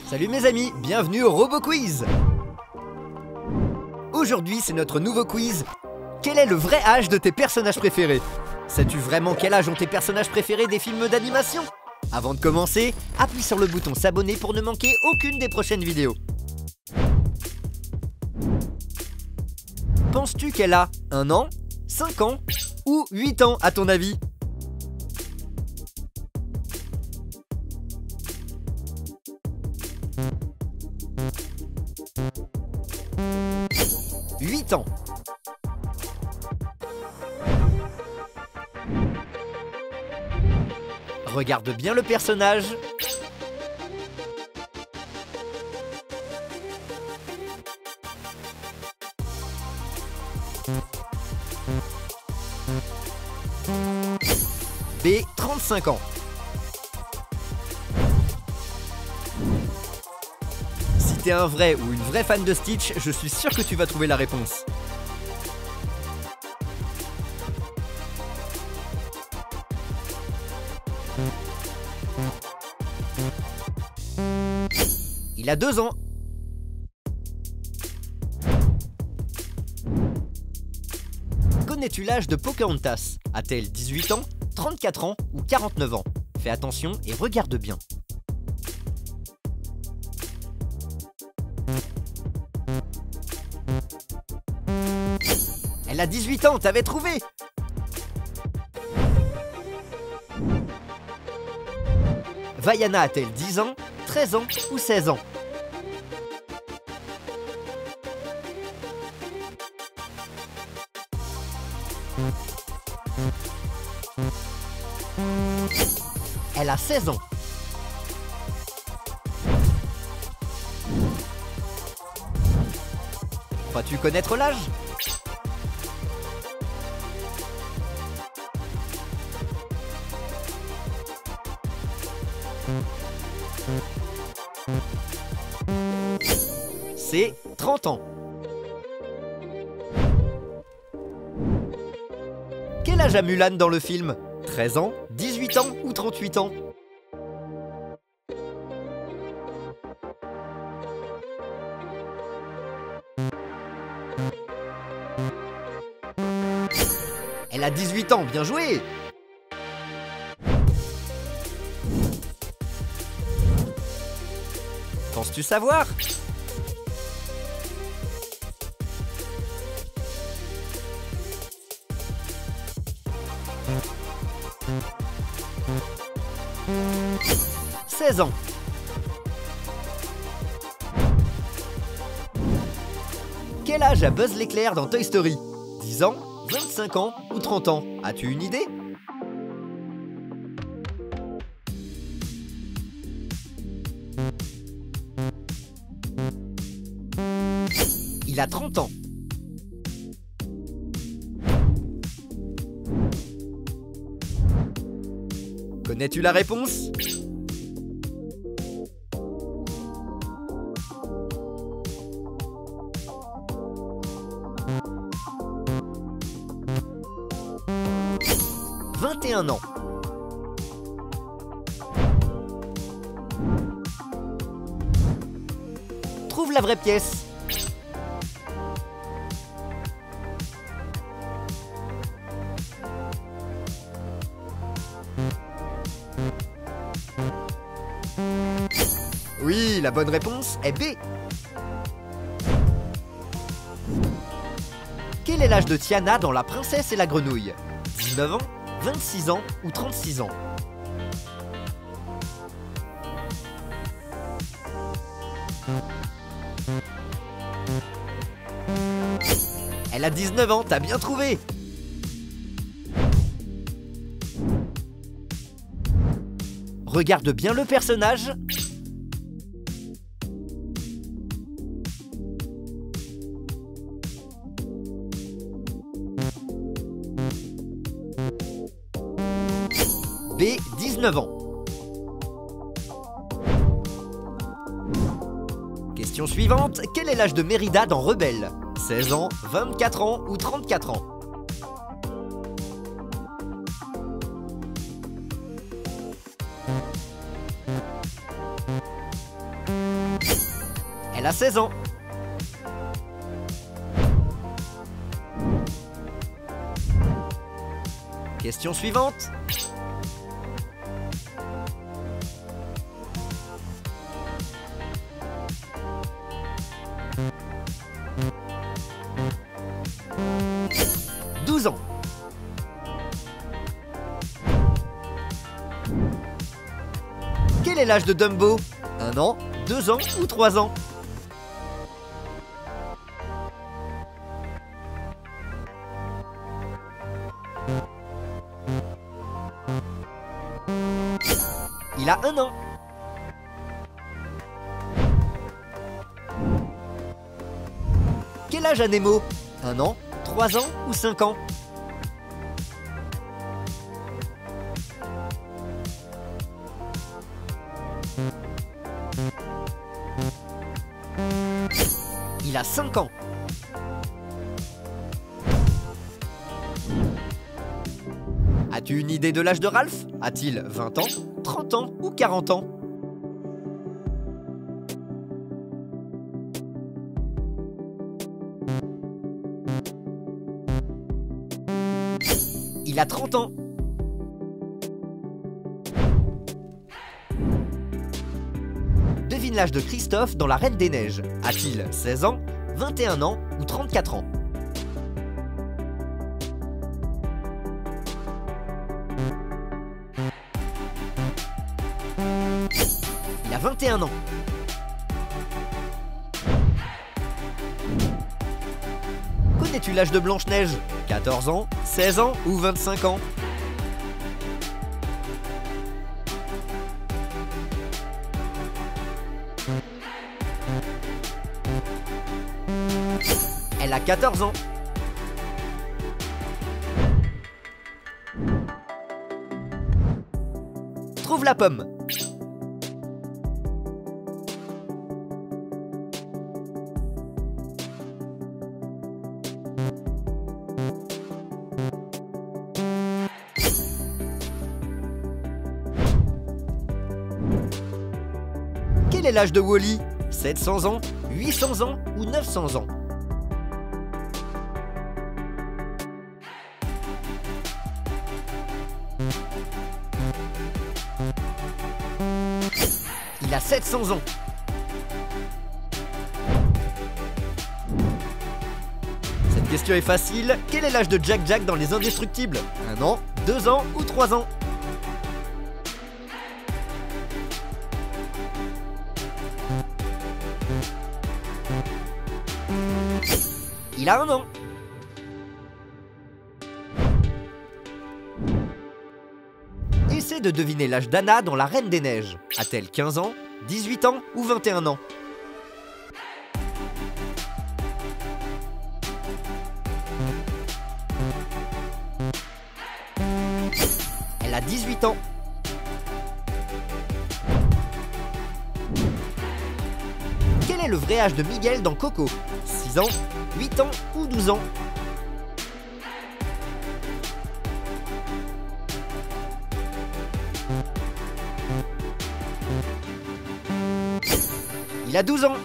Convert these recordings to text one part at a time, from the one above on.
Salut mes amis, bienvenue au Robo Quiz. Aujourd'hui c'est notre nouveau quiz. Quel est le vrai âge de tes personnages préférés? Sais-tu vraiment quel âge ont tes personnages préférés des films d'animation? Avant de commencer, appuie sur le bouton s'abonner pour ne manquer aucune des prochaines vidéos. Penses-tu qu'elle a 1 an, 5 ans ou 8 ans à ton avis? « 8 ans. Regarde bien le personnage. B, 35 ans. Si t'es un vrai ou une vraie fan de Stitch, je suis sûr que tu vas trouver la réponse. Il a 2 ans. Connais-tu l'âge de Pocahontas? A-t-elle 18 ans, 34 ans ou 49 ans? Fais attention et regarde bien. Elle a 18 ans, t'avais trouvé! Vaiana a-t-elle 10 ans, 13 ans ou 16 ans? Elle a 16 ans. Crois-tu connaître l'âge? C'est 30 ans. Quel âge a Mulan dans le film? 13 ans, 18 ans ou 38 ans? Elle a 18 ans, bien joué! Penses-tu savoir? « 16 ans. Quel âge a Buzz l'éclair dans Toy Story? 10 ans, 25 ans ou 30 ans? As-tu une idée? Il a 30 ans. Connais-tu la réponse? « 21 ans. Trouve la vraie pièce. Oui, la bonne réponse est B. Quel est l'âge de Tiana dans La Princesse et la Grenouille? 19 ans, 26 ans ou 36 ans? Elle a 19 ans, t'as bien trouvé! Regarde bien le personnage. B, 19 ans. Question suivante, quel est l'âge de Mérida dans Rebelle? 16 ans, 24 ans ou 34 ans? Elle a 16 ans. Question suivante. « 12 ans. Quel est l'âge de Dumbo? 1 an, 2 ans ou 3 ans? Il a 1 an. Quel âge a Nemo? 1 an, 3 ans ou 5 ans? Il a 5 ans. As-tu une idée de l'âge de Ralph? A-t-il 20 ans, 30 ans ou 40 ans? Il a 30 ans. Devine l'âge de Christophe dans La Reine des Neiges. A-t-il 16 ans, 21 ans ou 34 ans? Il a 21 ans. Connais-tu l'âge de Blanche-Neige? 14 ans, 16 ans ou 25 ans? Elle a 14 ans. Trouve la pomme. Quel est l'âge de Wall-E? 700 ans, 800 ans ou 900 ans? Il a 700 ans. Cette question est facile. Quel est l'âge de Jack Jack dans Les Indestructibles? 1 an, 2 ans ou 3 ans? Il a 1 an. Essaie de deviner l'âge d'Anna dans La Reine des Neiges. A-t-elle 15 ans, 18 ans ou 21 ans? Elle a 18 ans. Quel est le vrai âge de Miguel dans Coco? 6 ans, 8 ans ou 12 ans? Il a 12 ans.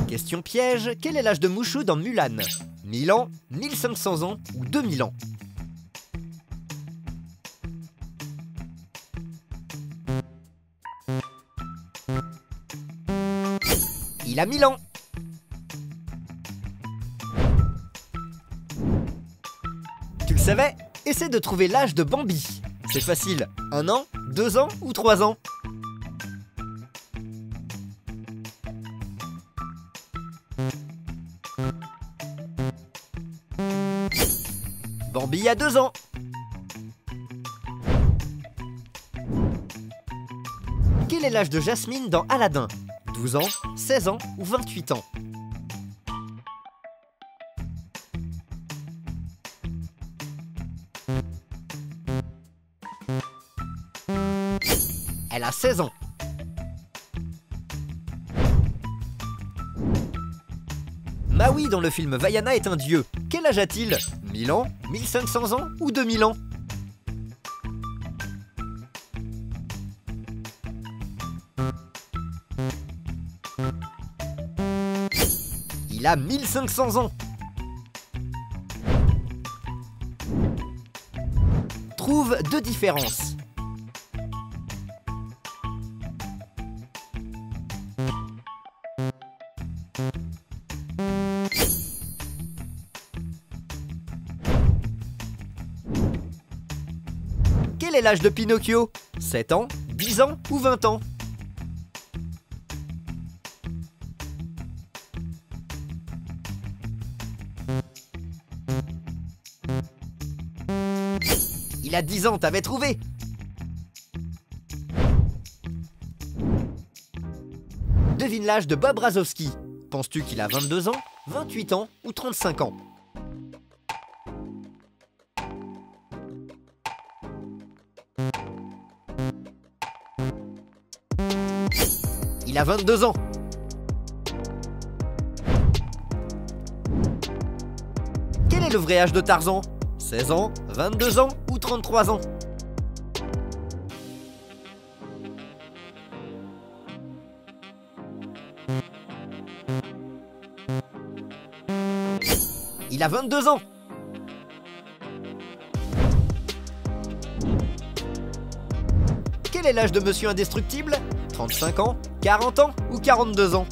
Question piège, quel est l'âge de Mouchou dans Mulan? 1000 ans, 1500 ans ou 2000 ans? Il a 1000 ans. Tu le savais? Essaie de trouver l'âge de Bambi. C'est facile. 1 an, 2 ans ou 3 ans? Bambi a 2 ans. Quel est l'âge de Jasmine dans Aladdin? 12 ans, 16 ans ou 28 ans? Elle a 16 ans. Maui dans le film Vaiana est un dieu. Quel âge a-t-il? 1000 ans, 1500 ans ou 2000 ans? Il a 1500 ans. Trouve deux différences. Quel est l'âge de Pinocchio? 7 ans, 10 ans ou 20 ans? Il a 10 ans, t'avais trouvé. Devine l'âge de Bob Razowski. Penses-tu qu'il a 22 ans, 28 ans ou 35 ans? Il a 22 ans. Quel est le vrai âge de Tarzan? 16 ans, 22 ans ou 33 ans? Il a 22 ans. Quel est l'âge de Monsieur Indestructible? 35 ans, 40 ans ou 42 ans?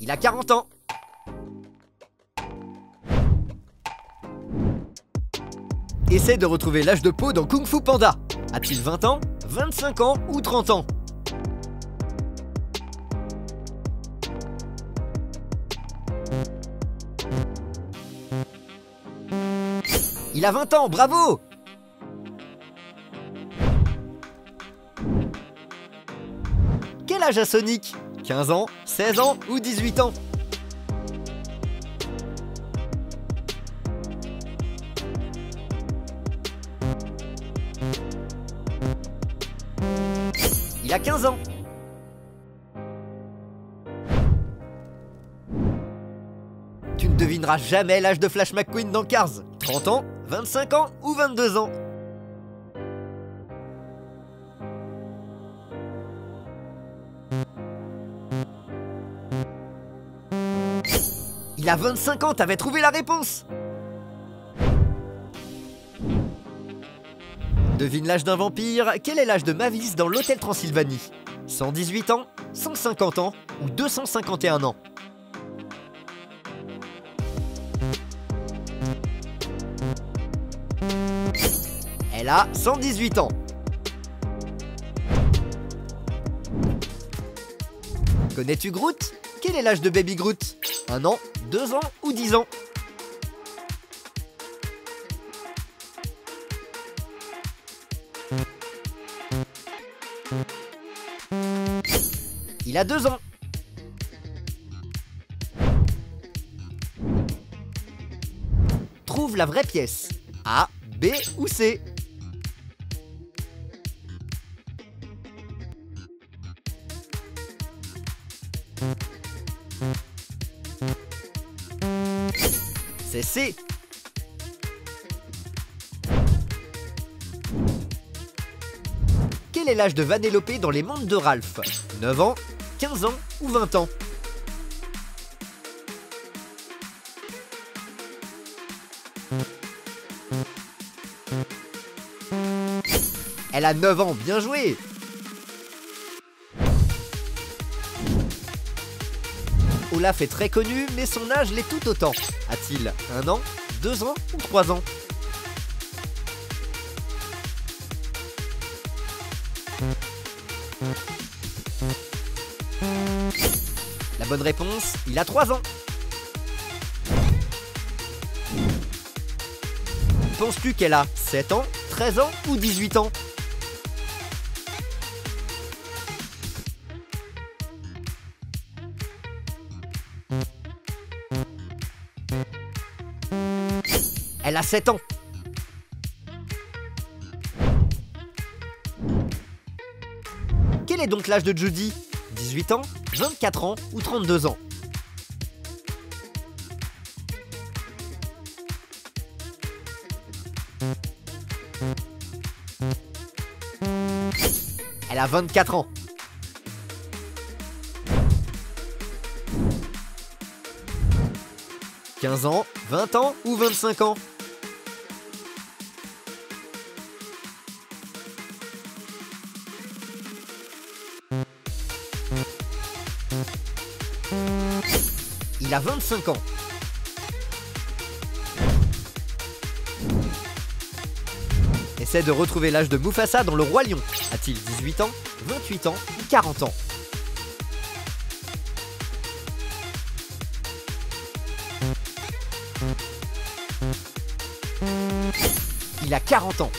Il a 40 ans. Essaie de retrouver l'âge de Po dans Kung Fu Panda. A-t-il 20 ans, 25 ans ou 30 ans? Il a 20 ans, bravo! Quel âge a Sonic? 15 ans, 16 ans ou 18 ans? Il a 15 ans. Tu ne devineras jamais l'âge de Flash McQueen dans Cars. 30 ans, 25 ans ou 22 ans? Il a 25 ans, t'avais trouvé la réponse. Devine l'âge d'un vampire, quel est l'âge de Mavis dans l'Hôtel Transylvanie? 118 ans, 150 ans ou 251 ans? Elle a 118 ans. Connais-tu Groot? Quel est l'âge de Baby Groot? 1 an, 2 ans ou 10 ans? Il a 2 ans. Trouve la vraie pièce. A, B ou C? C'est C. Quel est l'âge de Vanellope dans les mondes de Ralph? 9 ans, 15 ans ou 20 ans? Elle a 9 ans, bien joué! Olaf est très connu, mais son âge l'est tout autant. A-t-il 1 an, 2 ans ou 3 ans? La bonne réponse, il a 3 ans. Penses-tu qu'elle a 7 ans, 13 ans ou 18 ans? Elle a 7 ans. Quel est donc l'âge de Judy? 18 ans, 24 ans ou 32 ans? a 24 ans. « 15 ans, 20 ans ou 25 ans? Il a 25 ans. Essaie de retrouver l'âge de Mufasa dans Le Roi Lion. A-t-il 18 ans, 28 ans ou 40 ans? Il a 40 ans.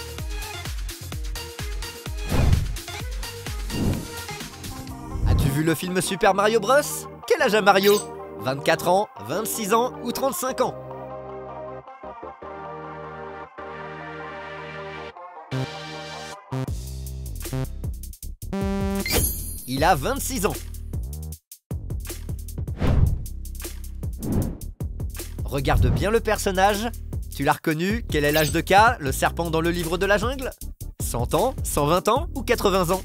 As-tu vu le film Super Mario Bros? Quel âge a Mario? 24 ans, 26 ans ou 35 ans? Il a 26 ans. Regarde bien le personnage. Tu l'as reconnu? Quel est l'âge de K, le serpent dans le livre de la jungle? 100 ans, 120 ans ou 80 ans?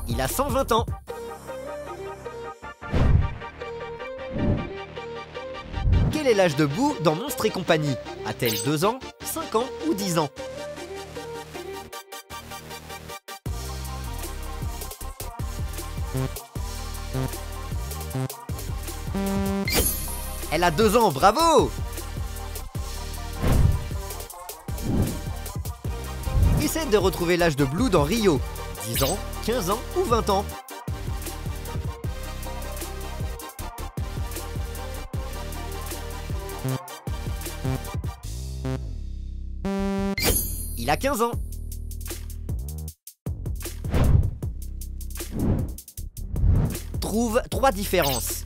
Il a 120 ans. Quel est l'âge de Boo dans Monstres et compagnie? A-t-elle 2 ans, 5 ans ou 10 ans? Elle a 2 ans, bravo! Essaie de retrouver l'âge de Blue dans Rio. 10 ans, 15 ans ou 20 ans? Il a 15 ans. Trouve 3 différences.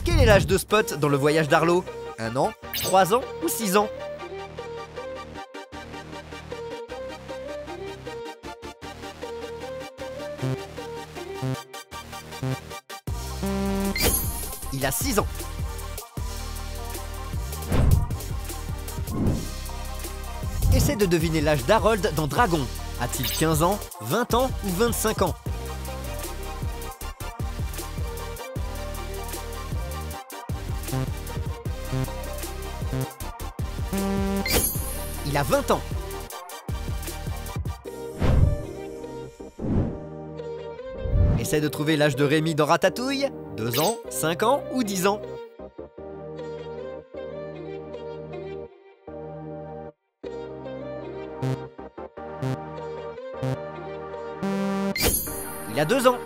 Quel est l'âge de Spot dans Le Voyage d'Arlo? 1 an, 3 ans ou 6 ans? Il a 6 ans. Essaie de deviner l'âge d'Harold dans Dragon. A-t-il 15 ans, 20 ans ou 25 ans? Il a 20 ans. Essaie de trouver l'âge de Rémi dans Ratatouille. 2 ans, 5 ans ou 10 ans? Il a 2 ans.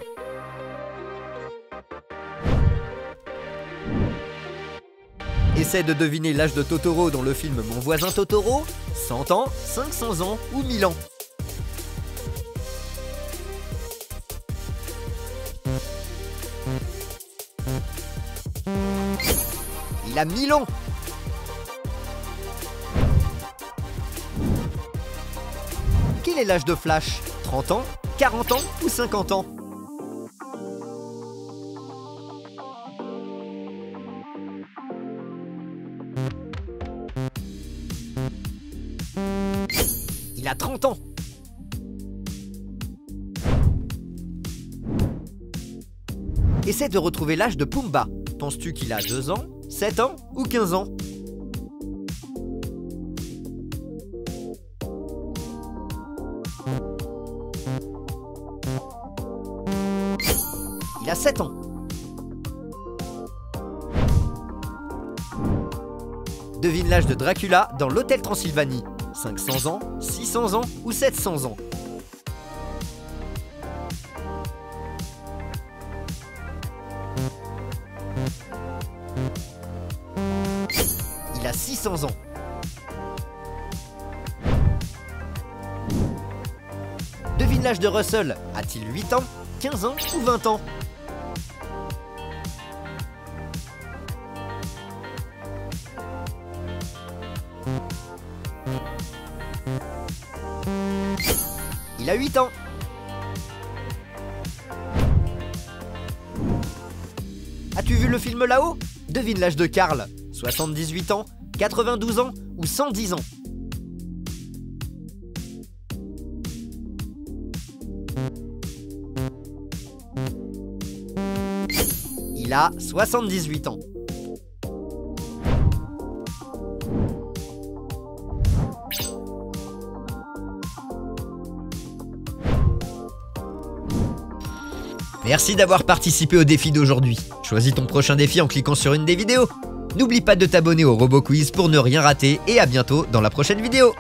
Essaie de deviner l'âge de Totoro dans le film Mon voisin Totoro. 100 ans, 500 ans ou 1000 ans? Il a 1000 ans. Quel est l'âge de Flash? 30 ans, 40 ans ou 50 ans? Il a 30 ans. Essaie de retrouver l'âge de Pumba. Penses-tu qu'il a 2 ans, 7 ans ou 15 ans? Il a 7 ans. Devine l'âge de Dracula dans l'Hôtel Transylvanie. 500 ans, 600 ans ou 700 ans? Il a 600 ans. Devine l'âge de Russell. A-t-il 8 ans, 15 ans ou 20 ans? a 8 ans. As-tu vu le film là-haut? Devine l'âge de Karl. 78 ans, 92 ans ou 110 ans? Il a 78 ans. Merci d'avoir participé au défi d'aujourd'hui. Choisis ton prochain défi en cliquant sur une des vidéos. N'oublie pas de t'abonner au Robo Quiz pour ne rien rater et à bientôt dans la prochaine vidéo.